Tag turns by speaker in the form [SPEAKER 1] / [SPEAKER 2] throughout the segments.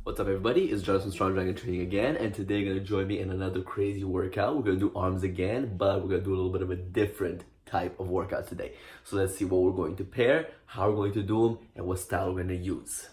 [SPEAKER 1] What's up everybody, it's Jonathan Strong Dragon Training again, and today you're going to join me in another crazy workout. We're going to do arms again, but we're going to do a little bit of a different type of workout today. So let's see what we're going to pair, how we're going to do them, and what style we're going to use.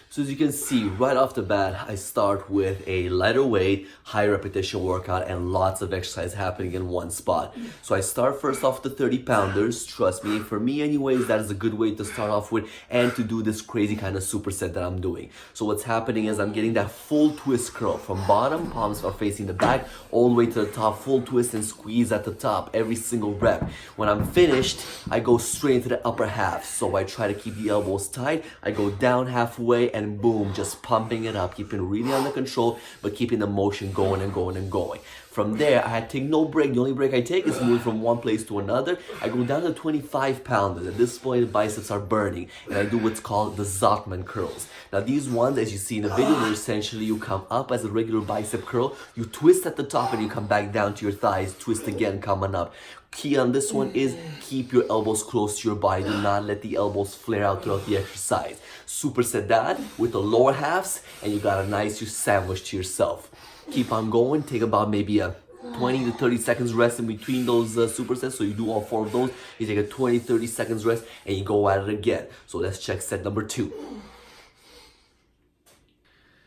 [SPEAKER 1] So as you can see, right off the bat, I start with a lighter weight, high repetition workout and lots of exercise happening in one spot. So I start first off the 30 pounders. Trust me, for me anyways, that is a good way to start off with and to do this crazy kind of superset that I'm doing. So what's happening is I'm getting that full twist curl from bottom, palms are facing the back, all the way to the top, full twist and squeeze at the top, every single rep. When I'm finished, I go straight into the upper half. So I try to keep the elbows tight, I go down halfway and boom, just pumping it up, keeping really under control, but keeping the motion going and going and going. From there, I take no break. The only break I take is move from one place to another. I go down to 25 pounders. At this point, the biceps are burning, and I do what's called the Zottman curls. Now, these ones, as you see in the video, they're essentially you come up as a regular bicep curl, you twist at the top, and you come back down to your thighs, twist again, coming up. Key on this one is keep your elbows close to your body. Do not let the elbows flare out throughout the exercise. Superset that with the lower halves, and you got a nice sandwich to yourself. Keep on going. Take about maybe a 20 to 30 seconds rest in between those supersets. So you do all four of those. You take a 20-30 seconds rest, and you go at it again. So let's check set number 2.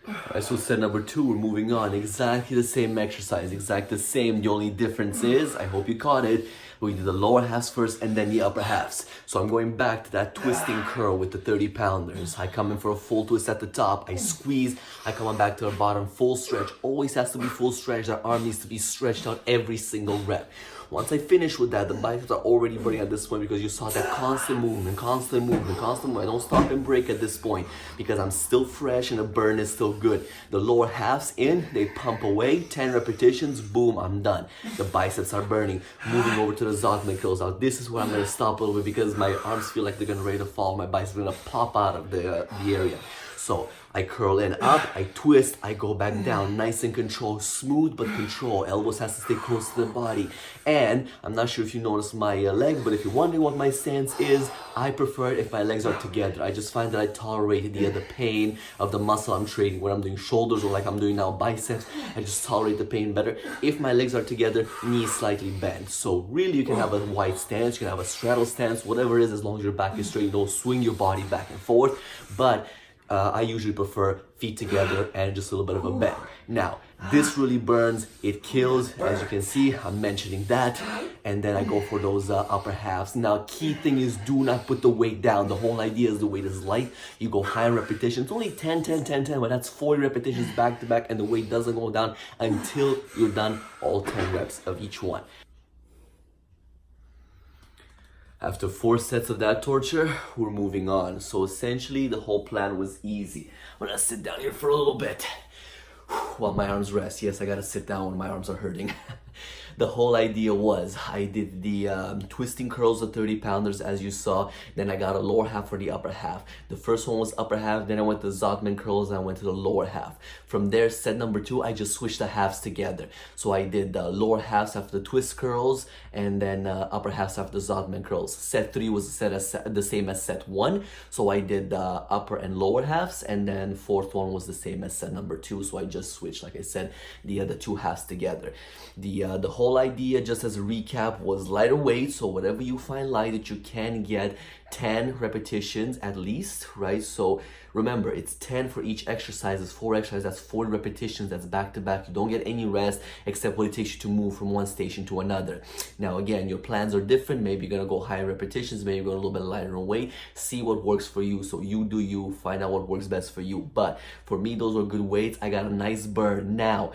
[SPEAKER 1] Alright, so set number 2, we're moving on. Exactly the same exercise, exactly the same. The only difference is, I hope you caught it, we do the lower halves first and then the upper halves. So I'm going back to that twisting curl with the 30 pounders. I come in for a full twist at the top, I squeeze, I come on back to the bottom, full stretch. Always has to be full stretch, that arm needs to be stretched out every single rep. Once I finish with that, the biceps are already burning at this point because you saw that constant movement, constant movement, constant movement. I don't stop and break at this point because I'm still fresh and the burn is still good. The lower halves in, they pump away, 10 repetitions, boom, I'm done. The biceps are burning. Moving over to the Zottman curls. Now this is where I'm going to stop a little bit because my arms feel like they're going to ready to fall. My biceps are going to pop out of the area. So I curl in up, I twist, I go back down, nice and control, smooth but control. Elbows has to stay close to the body. And I'm not sure if you noticed my legs, but if you're wondering what my stance is, I prefer it if my legs are together. I just find that I tolerate the pain of the muscle I'm training. When I'm doing shoulders or like I'm doing now biceps, I just tolerate the pain better. If my legs are together, knees slightly bent. So really you can have a wide stance, you can have a straddle stance, whatever it is, as long as your back is straight, you don't swing your body back and forth. But I usually prefer feet together and just a little bit of a bend. Now, this really burns, it kills, as you can see, I'm mentioning that, and then I go for those upper halves. Now, key thing is do not put the weight down. The whole idea is the weight is light, you go high repetitions, it's only 10, 10, 10, 10, but that's 40 repetitions back to back, and the weight doesn't go down until you're done all 10 reps of each one. After 4 sets of that torture, we're moving on. So essentially, the whole plan was easy. I'm gonna sit down here for a little bit while my arms rest. Yes, I gotta sit down when my arms are hurting. The whole idea was I did the twisting curls of 30 pounders as you saw, then I got a lower half for the upper half. The first one was upper half, then I went to Zottman curls and I went to the lower half. From there, set number 2, I just switched the halves together. So I did the lower halves after the twist curls and then upper halves after the Zottman curls. Set 3 was the same as set 1, so I did the upper and lower halves, and then fourth one was the same as set number 2, so I just switched, like I said, the other 2 halves together. The whole idea, just as a recap, was lighter weight, so whatever you find light that you can get 10 repetitions at least, right? So remember, it's 10 for each exercise. It's 4 exercises, that's 40 repetitions, that's back to back. You don't get any rest except what it takes you to move from one station to another. Now again, your plans are different. Maybe you're gonna go higher repetitions, maybe you're going a little bit lighter in weight. See what works for you. So you do you, find out what works best for you. But for me, those were good weights. I got a nice burn. Now,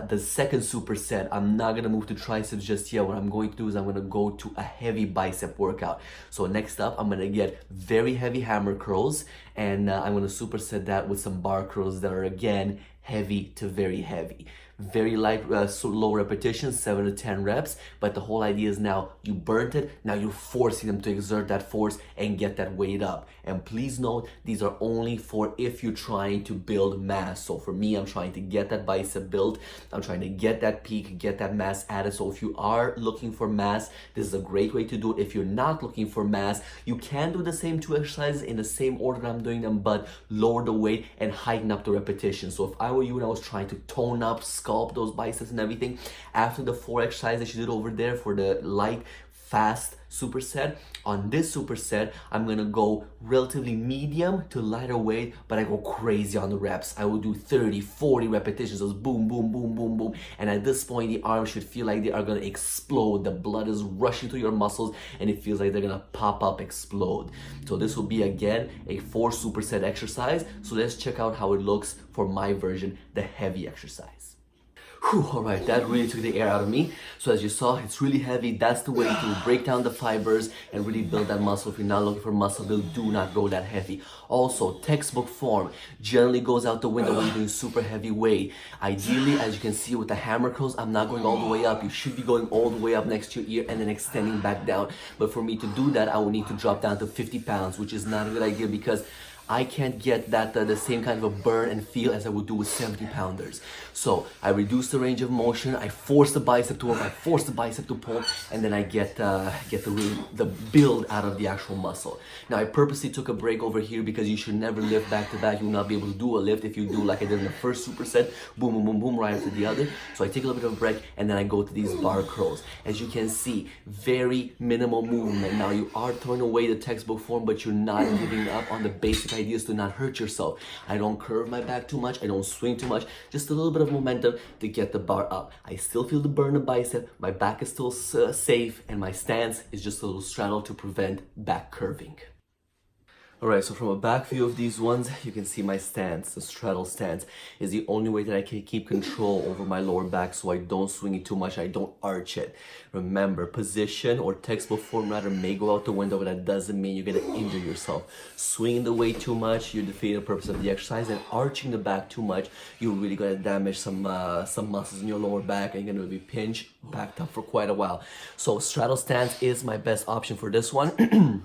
[SPEAKER 1] the second superset, I'm not gonna move to triceps just yet. What I'm going to do is I'm gonna go to a heavy bicep workout. So next up, I'm gonna get very heavy hammer curls, and I'm gonna superset that with some bar curls that are again heavy to very heavy. very light, so low repetitions, 7 to 10 reps. But the whole idea is now you burnt it, now you're forcing them to exert that force and get that weight up. And please note, these are only for if you're trying to build mass. So for me, I'm trying to get that bicep built. I'm trying to get that peak, get that mass added. So if you are looking for mass, this is a great way to do it. If you're not looking for mass, you can do the same 2 exercises in the same order that I'm doing them, but lower the weight and heighten up the repetition. So if I were you and I was trying to tone up, sculpt those biceps and everything, after the 4 exercises that you did over there for the light, fast superset, on this superset, I'm gonna go relatively medium to lighter weight, but I go crazy on the reps. I will do 30, 40 repetitions, those boom, boom, boom, boom, boom. And at this point, the arms should feel like they are gonna explode. The blood is rushing through your muscles and it feels like they're gonna pop up, explode. So this will be, again, a 4 superset exercise. So let's check out how it looks for my version, the heavy exercise. Whew, all right, that really took the air out of me. So as you saw, it's really heavy. That's the way to break down the fibers and really build that muscle. If you're not looking for muscle build, do not go that heavy. Also, textbook form generally goes out the window when you're doing super heavy weight. Ideally, as you can see with the hammer curls, I'm not going all the way up. You should be going all the way up next to your ear and then extending back down. But for me to do that, I will need to drop down to 50 pounds, which is not a good idea because I can't get that the same kind of a burn and feel as I would do with 70 pounders. So I reduce the range of motion, I force the bicep to work, I force the bicep to pull, and then I get the build out of the actual muscle. Now I purposely took a break over here because you should never lift back to back. You will not be able to do a lift if you do like I did in the first superset, boom, boom, boom, boom, right after the other. So I take a little bit of a break and then I go to these bar curls. As you can see, very minimal movement. Now you are throwing away the textbook form, but you're not giving up on the basic ideas to not hurt yourself. I don't curve my back too much, I don't swing too much, just a little bit of momentum to get the bar up. I still feel the burn of bicep, my back is still safe, and my stance is just a little straddle to prevent back curving. Alright, so from a back view of these ones, you can see my stance, the straddle stance, is the only way that I can keep control over my lower back so I don't swing it too much, I don't arch it. Remember, position or textbook form rather may go out the window, but that doesn't mean you're going to injure yourself. Swinging the weight too much, you're defeating the purpose of the exercise, and arching the back too much, you're really going to damage some muscles in your lower back, and you're going to be pinched, backed up for quite a while. So straddle stance is my best option for this one.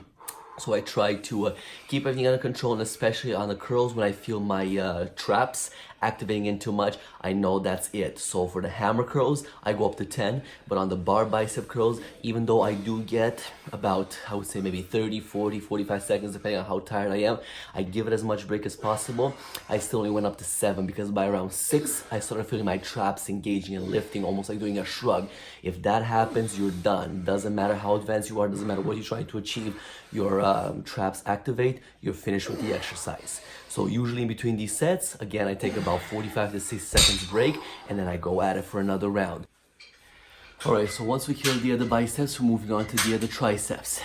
[SPEAKER 1] So I try to keep everything under control, and especially on the curls when I feel my traps activating in too much, I know that's it. So for the hammer curls, I go up to 10, but on the bar bicep curls, even though I do get about, I would say maybe 30, 40, 45 seconds, depending on how tired I am, I give it as much break as possible. I still only went up to 7 because by around 6, I started feeling my traps engaging and lifting, almost like doing a shrug. If that happens, you're done. Doesn't matter how advanced you are, doesn't matter what you're trying to achieve, your traps activate, you're finished with the exercise. So usually in between these sets, again, I take about 45 to 60 seconds break, and then I go at it for another round. Alright, so once we kill the other biceps, we're moving on to the other triceps.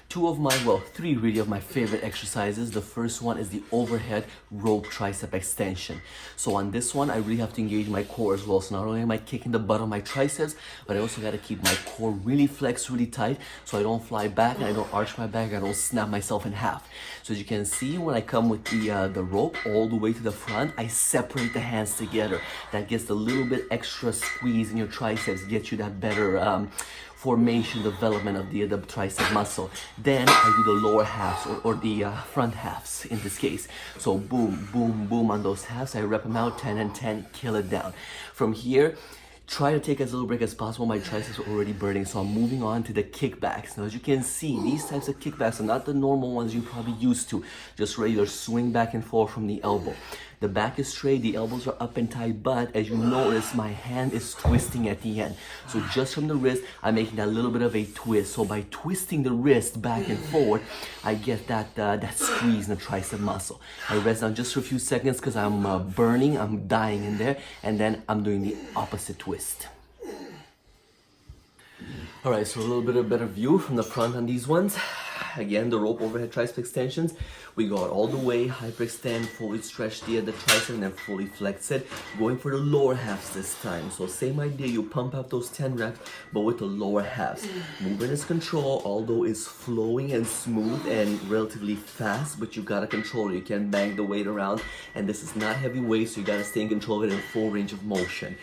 [SPEAKER 1] Three really of my favorite exercises. The first one is the overhead rope tricep extension. So on this one, I really have to engage my core as well. So not only am I kicking the butt of my triceps, but I also got to keep my core really flexed, really tight, so I don't fly back and I don't arch my back, I don't snap myself in half. So as you can see, when I come with the rope all the way to the front, I separate the hands together. That gets a little bit extra squeeze in your triceps, gets you that better formation development of the tricep muscle. Then I do the lower halves or the front halves in this case. So boom, boom, boom on those halves. I rep them out 10 and 10, kill it down. From here, try to take as little break as possible. My triceps are already burning, so I'm moving on to the kickbacks. Now, as you can see, these types of kickbacks are not the normal ones you're probably used to. Just regular swing back and forth from the elbow. The back is straight, the elbows are up and tight, but as you notice, my hand is twisting at the end. So just from the wrist, I'm making that little bit of a twist. So by twisting the wrist back and forward, I get that squeeze in the tricep muscle. I rest down just for a few seconds because I'm burning, I'm dying in there, and then I'm doing the opposite twist. Alright, so a little bit of better view from the front on these ones. Again, the rope overhead tricep extensions. We go out all the way, hyperextend, fully stretch the tricep, and then fully flex it. Going for the lower halves this time. So same idea, you pump out those 10 reps, but with the lower halves. Movement is control, although it's flowing and smooth and relatively fast, but you gotta control it. You can't bang the weight around, and this is not heavy weight, so you gotta stay in control of it in full range of motion.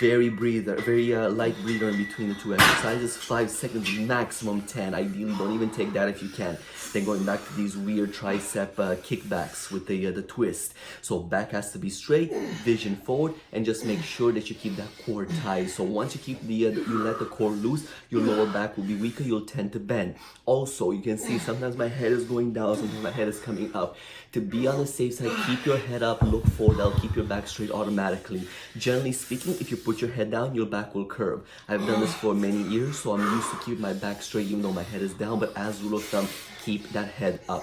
[SPEAKER 1] Very light breather in between the two exercises. 5 seconds, maximum 10. Ideally, don't even take that if you can. Then going back to these weird tricep kickbacks with the twist. So back has to be straight, vision forward, and just make sure that you keep that core tight. So once you keep you let the core loose, your lower back will be weaker. You'll tend to bend. Also, you can see sometimes my head is going down, sometimes my head is coming up. To be on the safe side, keep your head up, look forward. That'll keep your back straight automatically. Generally speaking, if you put your head down, your back will curve. I've done this for many years, so I'm used to keep my back straight even though my head is down, but as a rule of thumb, keep that head up.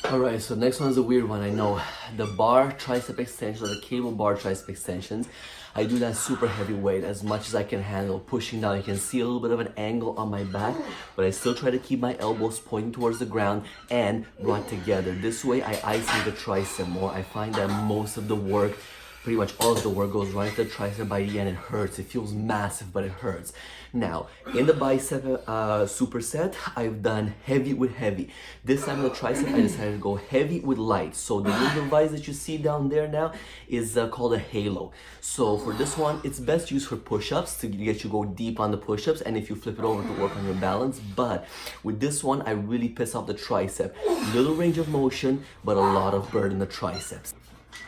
[SPEAKER 1] Alright, so next one is a weird one, I know. The bar tricep extensions, or the cable bar tricep extensions. I do that super heavy weight as much as I can handle, pushing down. You can see a little bit of an angle on my back, but I still try to keep my elbows pointing towards the ground and brought together. This way I isolate the tricep more. I find that most of the work, pretty much all of the work, goes right to the tricep. By the end it hurts. It feels massive, but it hurts. Now, in the bicep superset, I've done heavy with heavy. This time in the tricep, I decided to go heavy with light. So the little device that you see down there now is called a halo. So for this one, it's best used for push-ups to get you go deep on the push-ups, and if you flip it over to work on your balance. But with this one, I really piss off the tricep. Little range of motion, but a lot of burden in the triceps.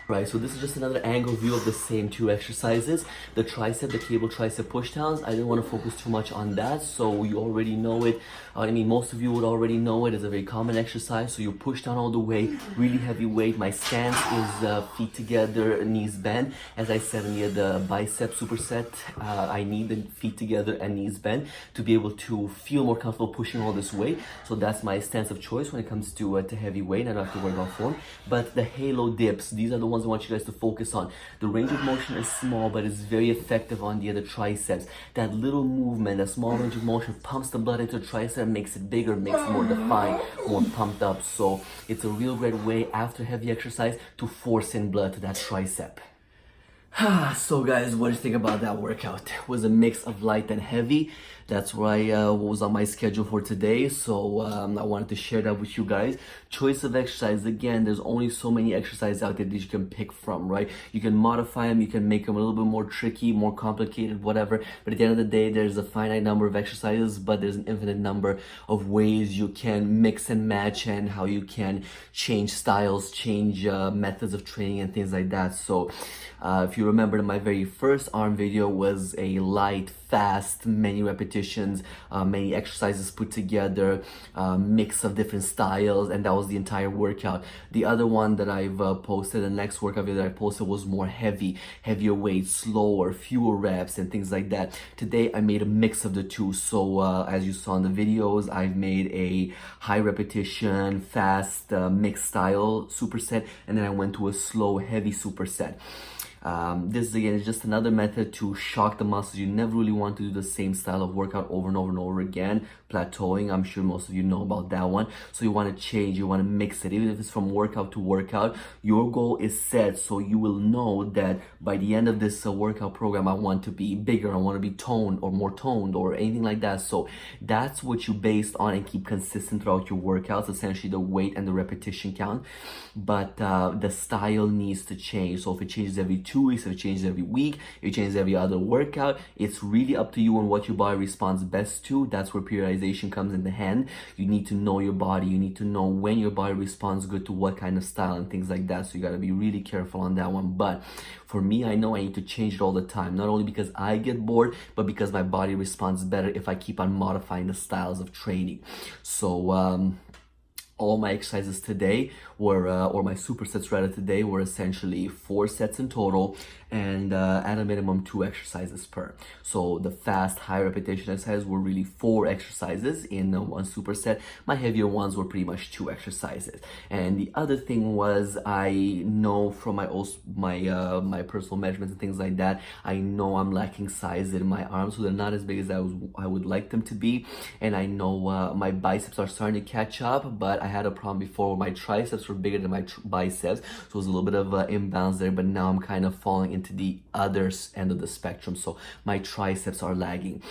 [SPEAKER 1] Right, so this is just another angle view of the same two exercises. The tricep, the cable tricep pushdowns, I didn't want to focus too much on that, so you already know it. I mean, most of you would already know it. It's a very common exercise, so you push down all the way, really heavy weight. My stance is feet together, knees bent. As I said in the bicep superset, I need the feet together and knees bent to be able to feel more comfortable pushing all this weight. So that's my stance of choice when it comes to heavy weight. I don't have to worry about form. But the halo dips, these are the ones I want you guys to focus on. The range of motion is small, but it's very effective on the other triceps. That little movement, that small range of motion pumps the blood into the tricep, makes it bigger, makes it more defined, more pumped up. So it's a real great way after heavy exercise to force in blood to that tricep. So guys, what do you think about that workout? It was a mix of light and heavy. That's what was on my schedule for today, so I wanted to share that with you guys. Choice of exercise, again, there's only so many exercises out there that you can pick from, right? You can modify them, you can make them a little bit more tricky, more complicated, whatever, but at the end of the day, there's a finite number of exercises, but there's an infinite number of ways you can mix and match, and how you can change styles, change methods of training and things like that. So if you remember, my very first arm video was a light, fast, many repetitions, many exercises put together, mix of different styles, and that was the entire workout. The other one that I've posted, the next workout video that I posted, was more heavier weight, slower, fewer reps and things like that. Today I made a mix of the two. So as you saw in the videos, I've made a high repetition, fast, mixed style superset, and then I went to a slow, heavy superset. This again is just another method to shock the muscles. You never really want to do the same style of workout over and over and over again. Plateauing, I'm sure most of you know about that one. So you want to change, you want to mix it. Even if it's from workout to workout, your goal is set, so you will know that by the end of this workout program, I want to be bigger, I want to be toned or more toned or anything like that. So that's what you based on and keep consistent throughout your workouts, essentially the weight and the repetition count. But the style needs to change. So if it changes every 2 weeks, if it changes every week, if it changes every other workout, it's really up to you and what your body responds best to. That's where periodization comes in the hand. You need to know your body. You need to know when your body responds good to what kind of style and things like that. So you got to be really careful on that one. But for me, I know I need to change it all the time, not only because I get bored, but because my body responds better if I keep on modifying the styles of training. So all my exercises today were, or my supersets rather today, were essentially 4 sets in total, and at a minimum 2 exercises per. So the fast, high repetition exercises were really 4 exercises in one superset. My heavier ones were pretty much 2 exercises. And the other thing was, I know from my personal measurements and things like that, I know I'm lacking size in my arms, so they're not as big as I would like them to be. And I know my biceps are starting to catch up, but had a problem before where my triceps were bigger than my biceps, so it was a little bit of imbalance there, but now I'm kind of falling into the other end of the spectrum, so my triceps are lagging.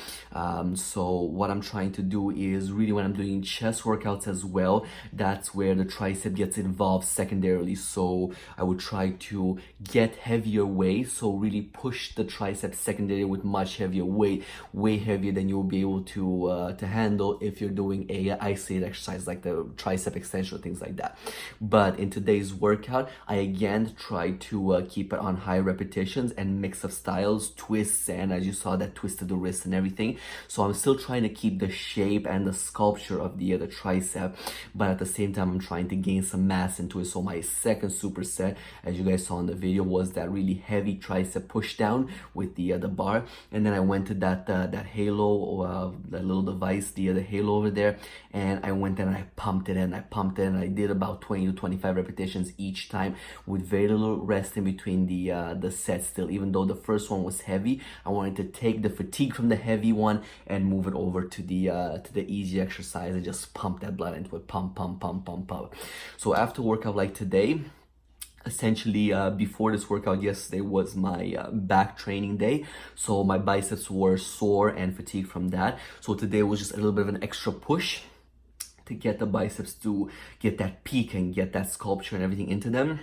[SPEAKER 1] So what I'm trying to do is really, when I'm doing chest workouts as well, that's where the tricep gets involved secondarily. So I would try to get heavier weight, so really push the tricep secondary with much heavier weight, way heavier than you'll be able to handle if you're doing a isolated exercise like the tricep extension or things like that. But in today's workout, I again try to keep it on high repetitions and mix of styles, twists, and as you saw, that twist of the wrist and everything. So I'm still trying to keep the shape and the sculpture of the tricep, but at the same time I'm trying to gain some mass into it. So my second superset, as you guys saw in the video, was that really heavy tricep push down with the bar, and then I went to that halo, or that little device, the halo over there, and I went and I pumped it and I did about 20 to 25 repetitions each time with very little rest in between the sets still. Even though the first one was heavy, I wanted to take the fatigue from the heavy one and move it over to the easy exercise and just pump that blood into it. Pump. So after workout like today, essentially before this workout yesterday was my back training day, so my biceps were sore and fatigued from that. So today was just a little bit of an extra push to get the biceps to get that peak and get that sculpture and everything into them.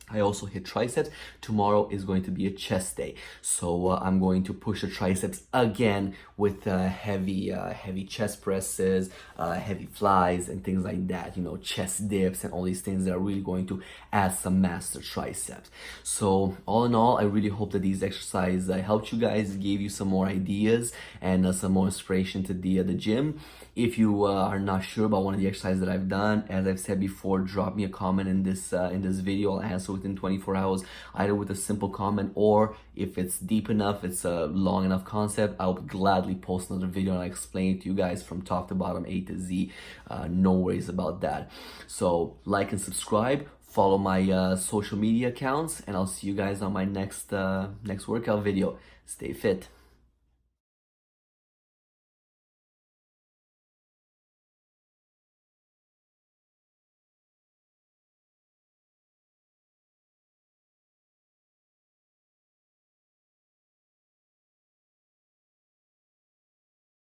[SPEAKER 1] I also hit triceps. Tomorrow is going to be a chest day, so I'm going to push the triceps again with heavy chest presses, heavy flies and things like that, you know, chest dips and all these things that are really going to add some mass to triceps. So all in all, I really hope that these exercises helped you guys, gave you some more ideas and some more inspiration to the gym. If you are not sure about one of the exercises that I've done, as I've said before, drop me a comment in this video. I'll answer within 24 hours, either with a simple comment, or if it's deep enough, it's a long enough concept, I'll gladly post another video and I'll explain it to you guys from top to bottom, A to Z. No worries about that. So like and subscribe, follow my social media accounts, and I'll see you guys on my next workout video. Stay fit.